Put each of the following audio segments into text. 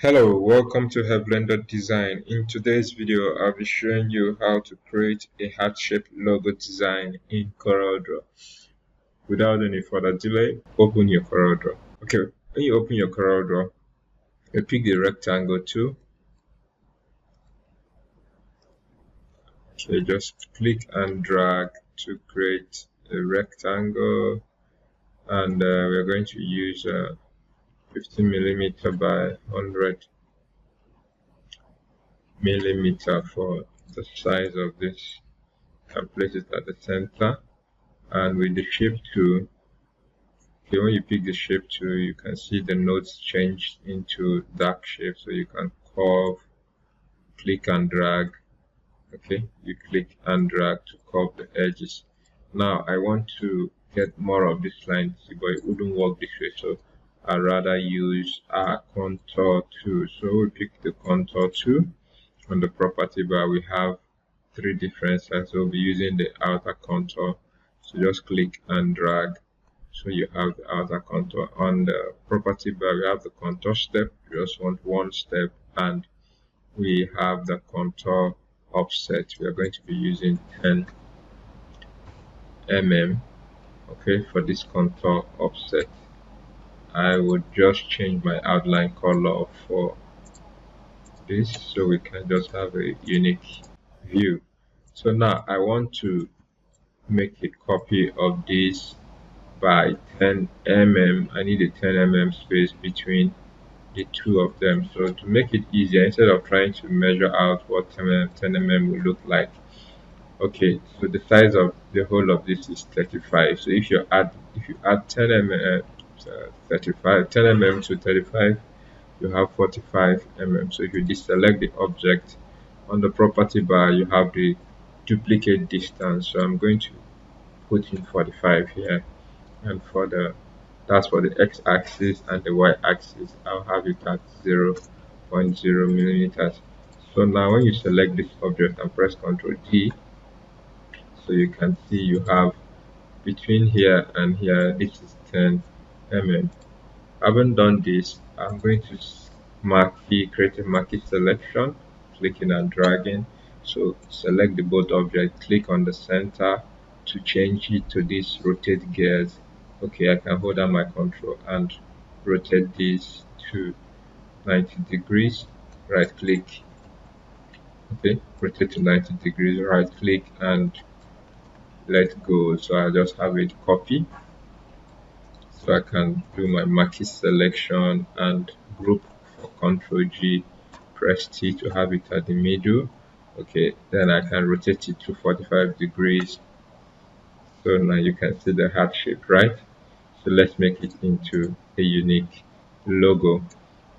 Hello, welcome to Hevlendordesigns. In today's video, I'll be showing you how to create a heart-shaped logo design in CorelDRAW. Without any further delay, open your CorelDRAW. Okay, when you open your CorelDRAW, you pick the rectangle tool. Okay, just click and drag to create a rectangle, and we're going to use 50mm by 100mm for the size of this. And place it at the center, and with the shape tool, okay, when you pick the shape tool, you can see the nodes change into dark shape, so you can curve, click and drag. Okay, you click and drag to curve the edges. Now I want to get more of this line, but it wouldn't work this way, so I'd rather use our contour tool. So we pick the contour tool. On the property bar, we have three different sizes. We'll be using the outer contour, so just click and drag so you have the outer contour. On the property bar, we have the contour step. We just want one step, and we have the contour offset. We are going to be using 10 mm. Okay, for this contour offset, I would just change my outline color for this so we can just have a unique view. So now I want to make a copy of this by 10 mm. I need a 10 mm space between the two of them. So to make it easier, instead of trying to measure out what 10 mm will look like, okay, so the size of the whole of this is 35. So if you add 10 mm 35 10 mm to 35, you have 45 mm. So if you deselect the object, on the property bar you have the duplicate distance, so I'm going to put in 45 here, and that's for the x-axis, and the y-axis I'll have it at 0.0 millimeters. So now when you select this object and press Ctrl G, so you can see you have between here and here, this is 10 mm. Having done this, I'm going to create a marquee selection, clicking and dragging. So select the both object, click on the center to change it to this rotate gears. Okay, I can hold down my control and rotate this to 90 degrees. Right click. Okay, rotate to 90 degrees. Right click and let go. So I just have it copy. So I can do my marquee selection and group for Ctrl G, press T to have it at the middle. Okay, then I can rotate it to 45 degrees. So now you can see the heart shape, right? So let's make it into a unique logo.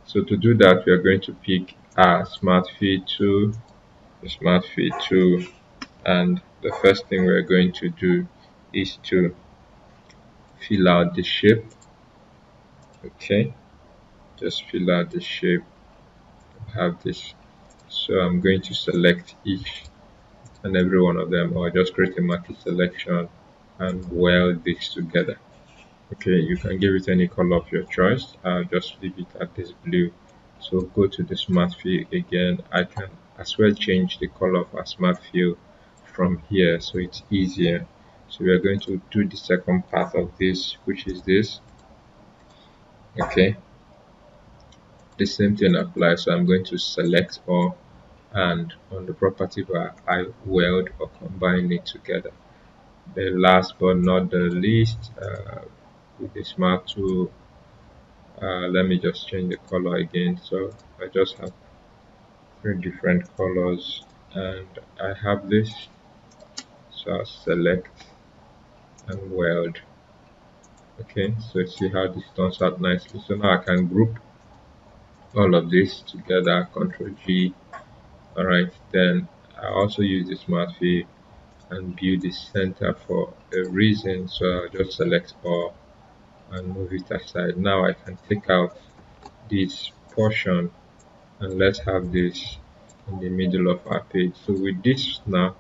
So to do that, we are going to pick our smart feed tool, and the first thing we're going to do is to fill out the shape. Okay, just fill out the shape. Have this, so I'm going to select each and every one of them, or just create a marquee selection and weld this together. Okay, you can give it any color of your choice. I'll just leave it at this blue. So go to the smart fill again. I can as well change the color of our smart fill from here, so it's easier. So we are going to do the second part of this, which is this. Okay, the same thing applies. So I'm going to select all, and on the property bar I weld or combine it together. The last but not the least, with the smart tool, let me just change the color again. So I just have three different colors, and I have this, so I'll select and weld. Okay, so see how this turns out nicely. So now I can group all of this together, Ctrl G. Alright, then I also use the smart fill and view the center for a reason, so I'll just select all and move it aside. Now I can take out this portion, and let's have this in the middle of our page. So with this now,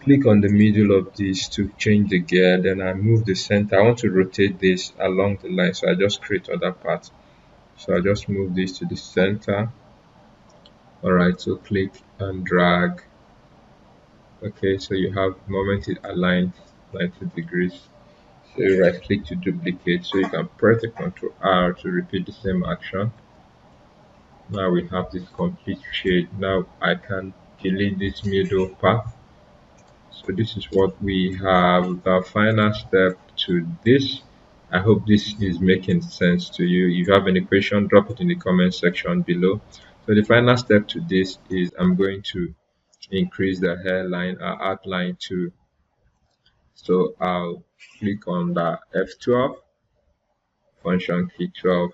click on the middle of this to change the gear, then I move the center. I want to rotate this along the line, so I just create other parts. So I'll just move this to the center. Alright, so click and drag. Okay, so you have the moment it aligns 90 degrees. So you right click to duplicate. So you can press the Ctrl R to repeat the same action. Now we have this complete shade. Now I can delete this middle path. So this is what we have. The final step to this. I hope this is making sense to you. If you have any question, drop it in the comment section below. So the final step to this is I'm going to increase the hairline or outline to. So I'll click on the F12 function key 12.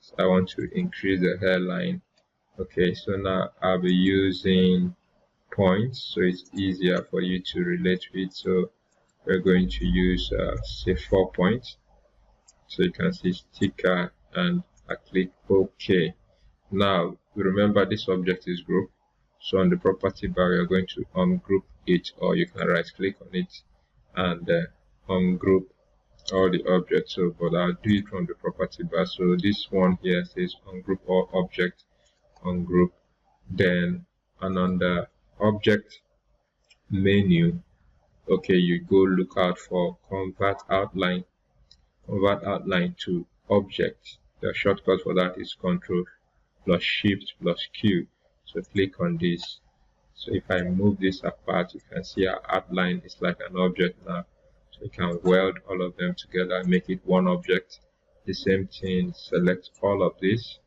So I want to increase the hairline. Okay, so now I'll be using points so it's easier for you to relate with. So we're going to use say 4 points. So you can see sticker and I click OK. Now remember this object is group. So on the property bar you're going to ungroup it, or you can right click on it and ungroup all the objects. So but I'll do it from the property bar. So this one here says ungroup all object, ungroup. Then and on the object menu, okay, you go look out for convert outline to object. The shortcut for that is Control plus Shift plus Q. So click on this. So if I move this apart, you can see our outline is like an object now. So you can weld all of them together and make it one object. The same thing, select all of this.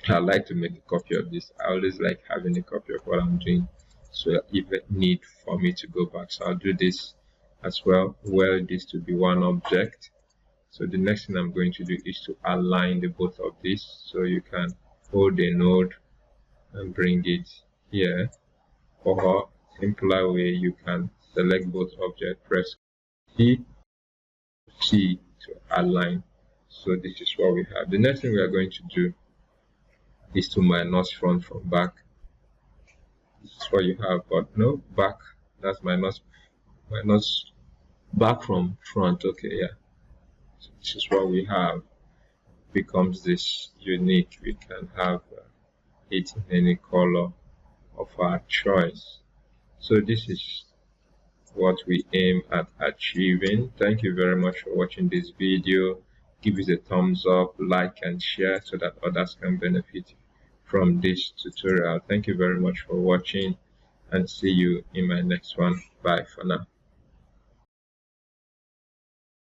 I like to make a copy of this. I always like having a copy of what I'm doing. So if it need for me to go back, so I'll do this as well. Weld this to be one object. So the next thing I'm going to do is to align the both of these. So you can hold a node and bring it here, or simpler way you can select both objects, press C to align. So this is what we have. The next thing we are going to do is to minus front from back. This is what you have, but no back. That's minus back from front. Okay, yeah. So this is what we have. Becomes this unique. We can have it in any color of our choice. So this is what we aim at achieving. Thank you very much for watching this video. Give it a thumbs up, like and share so that others can benefit from this tutorial. Thank you very much for watching and see you in my next one. Bye for now.